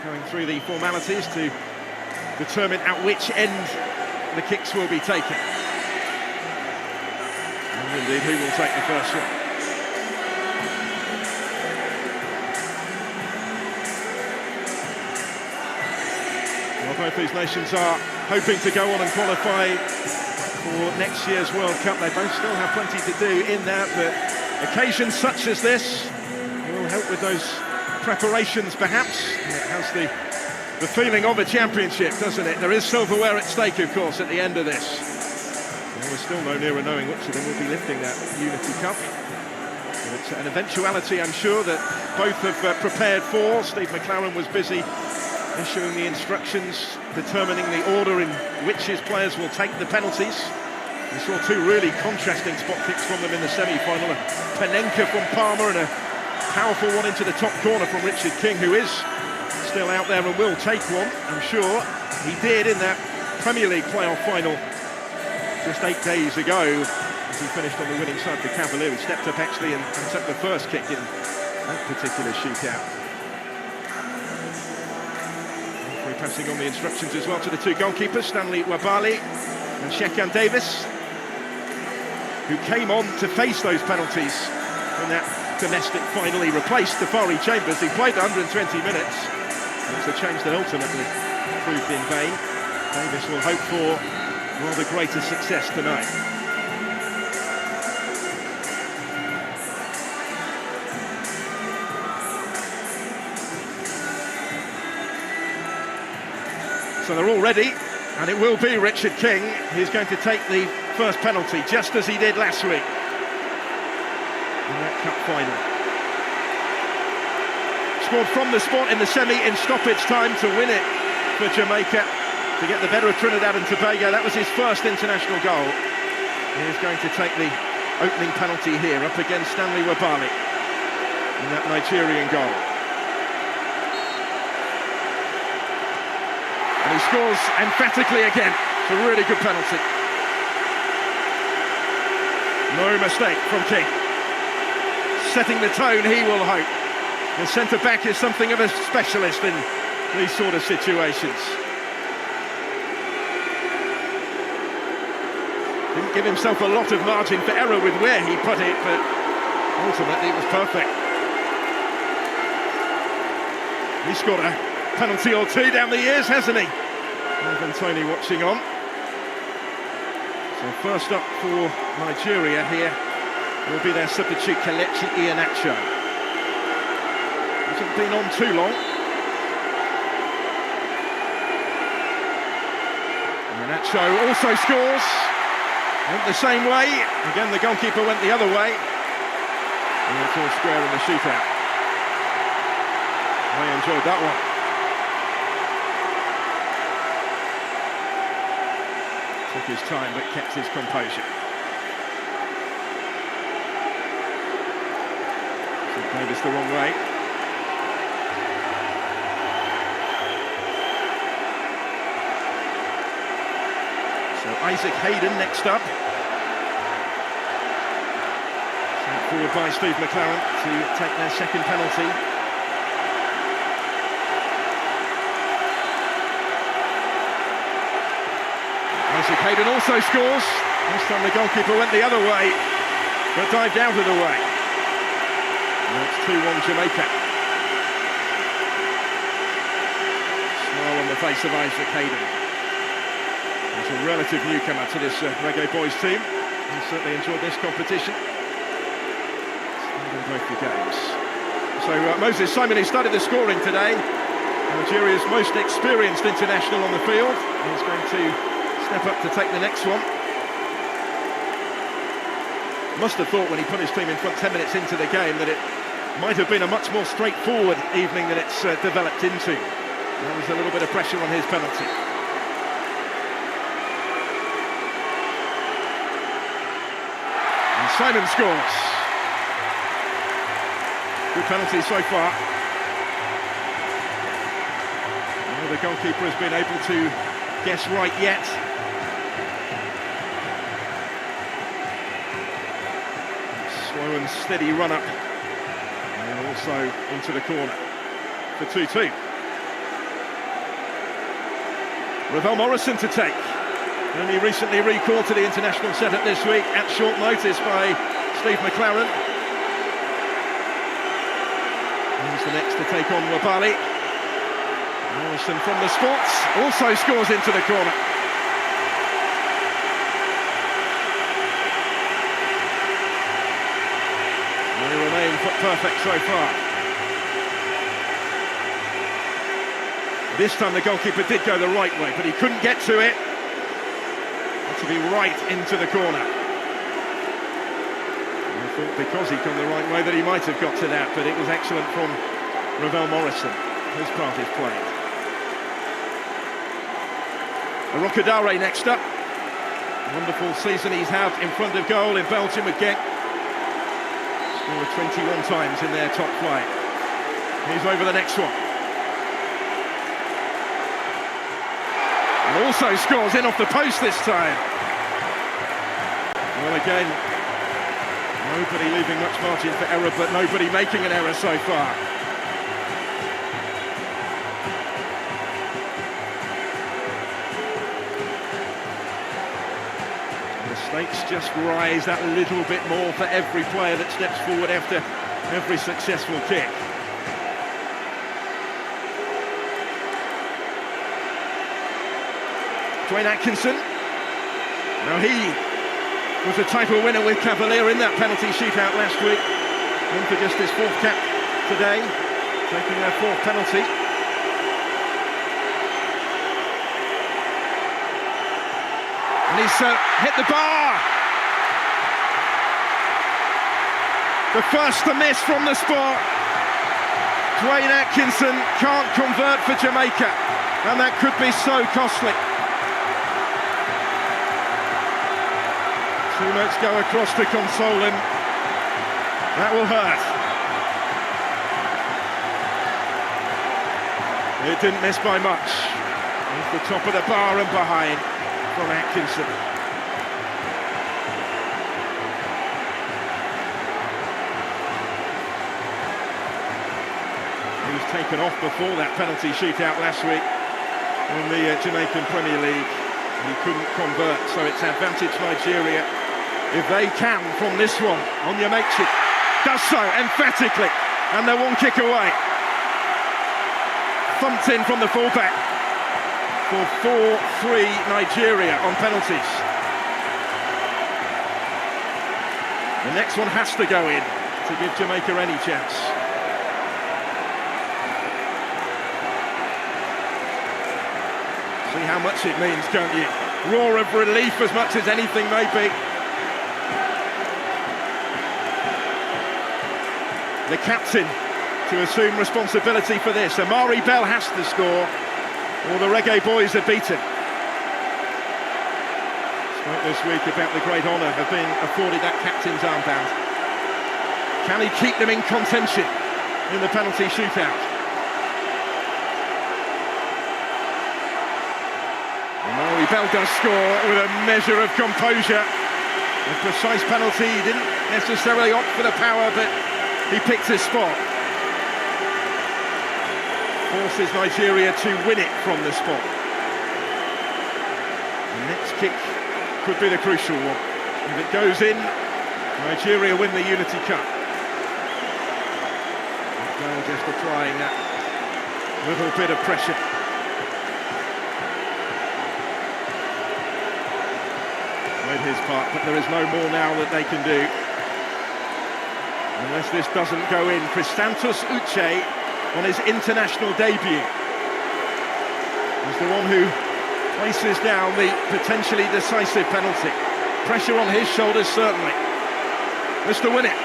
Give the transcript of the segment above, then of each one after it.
going through the formalities to determine at which end the kicks will be taken. And indeed, who will take the first one? Well, both these nations are hoping to go on and qualify for next year's World Cup. They both still have plenty to do in that, but occasions such as this will help with those preparations, perhaps. It has the feeling of a championship, doesn't it? There is silverware at stake, of course, at the end of this. And we're still no nearer knowing which of them will be lifting that Unity Cup. But it's an eventuality, I'm sure, that both have prepared for. Steve McLaren was busy issuing the instructions, determining the order in which his players will take the penalties. We saw two really contrasting spot kicks from them in the semi-final. A Panenka from Palmer and a powerful one into the top corner from Richard King, who is still out there and will take one, I'm sure. He did in that Premier League playoff final just 8 days ago, as he finished on the winning side of the Cavalier. He stepped up actually and took the first kick in that particular shootout. We're passing on the instructions as well to the two goalkeepers, Stanley Wabali and Shekan Davis, who came on to face those penalties in that domestic final. He replaced Tafari Chambers, who played 120 minutes. It's a change that ultimately proved in vain. Davis will hope for rather greater success tonight. So they're all ready, and it will be Richard King who's going to take the first penalty, just as he did last week in that cup final. Scored from the spot in the semi in stoppage time to win it for Jamaica, to get the better of Trinidad and Tobago. That was his first international goal. He is going to take the opening penalty here up against Stanley Wabali in that Nigerian goal. And he scores emphatically again. It's a really good penalty. No mistake from King. Setting the tone, he will hope. The centre-back is something of a specialist in these sort of situations. Didn't give himself a lot of margin for error with where he put it, but ultimately it was perfect. He scored a penalty or two down the years, hasn't he? Ivan Toney watching on. So first up for Nigeria here will be their substitute Kelechi Iheanacho. Hasn't been on too long. Iheanacho also scores. Went the same way. Again, the goalkeeper went the other way. And it's all square in the shootout. I enjoyed that one. Took his time but kept his composure. So Davis the wrong way. So Isaac Hayden next up. Sent forward by Steve McLaren to take their second penalty. Isaac Hayden also scores. This time the goalkeeper went the other way, but dived out of the way. And it's 2-1 Jamaica. Smile on the face of Isaac Hayden. He's a relative newcomer to this Reggae Boys team. He certainly enjoyed this competition. In both the games. So Moses Simon, who started the scoring today, Nigeria's most experienced international on the field, is going to step up to take the next one. Must have thought when he put his team in front 10 minutes into the game that it might have been a much more straightforward evening than it's developed into. There was a little bit of pressure on his penalty. And Simon scores. Good penalty so far. Well, the goalkeeper has been able to guess right yet. Slow and steady run up, and also into the corner for 2-2. Ravel Morrison to take. Only recently recalled to the international setup this week at short notice by Steve McLaren. He's the next to take on Wabali. Morrison from the spots also scores into the corner. They remain perfect so far. This time the goalkeeper did go the right way, but he couldn't get to it. Had to be right into the corner. I thought because he'd gone the right way that he might have got to that, but it was excellent from Ravel Morrison. His part is played. Rocadare next up. Wonderful season he's had in front of goal in Belgium with Genk. Scored 21 times in their top flight. He's over the next one. And also scores in off the post this time. Well, again, nobody leaving much margin for error, but nobody making an error so far. The stakes just rise that little bit more for every player that steps forward after every successful kick. Dwayne Atkinson. Now he was a title winner with Cavalier in that penalty shootout last week. In for just his fourth cap today, taking their fourth penalty. And he's hit the bar. The first to miss from the spot. Dwayne Atkinson can't convert for Jamaica, and that could be so costly. Teammates go across to console him. That will hurt. It didn't miss by much. Off the top of the bar and behind from Atkinson. He was taken off before that penalty shootout last week in the Jamaican Premier League. He couldn't convert, so it's advantage Nigeria. If they can from this one, Onyemaechi does so emphatically, and they're one kick away. Thumped in from the fullback for 4-3 Nigeria on penalties. The next one has to go in to give Jamaica any chance. See how much it means, can't you? Roar of relief as much as anything may be. The captain to assume responsibility for this. Amari Bell has to score, or the Reggae Boys are beaten. Spoke this week about the great honour of being afforded that captain's armband. Can he keep them in contention in the penalty shootout? Amari Bell does score with a measure of composure. A precise penalty. He didn't necessarily opt for the power, but he picked his spot. Forces Nigeria to win it from the spot. The next kick could be the crucial one. If it goes in, Nigeria win the Unity Cup. Bell just applying that little bit of pressure. Played his part, but there is no more now that they can do. Unless this doesn't go in. Christantos Uche, on his international debut, is the one who places down the potentially decisive penalty. Pressure on his shoulders, certainly. Mr. Win it.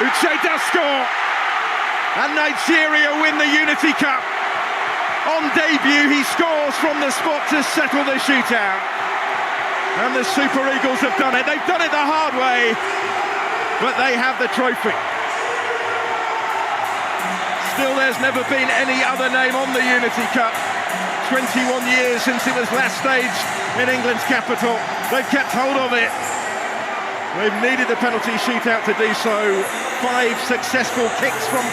Uche does score, and Nigeria win the Unity Cup. On debut, he scores from the spot to settle the shootout. And the Super Eagles have done it. They've done it the hard way, but they have the trophy. Still, there's never been any other name on the Unity Cup. 21 years since it was last staged in England's capital. They've kept hold of it. They've needed the penalty shootout to do so. 5 successful kicks from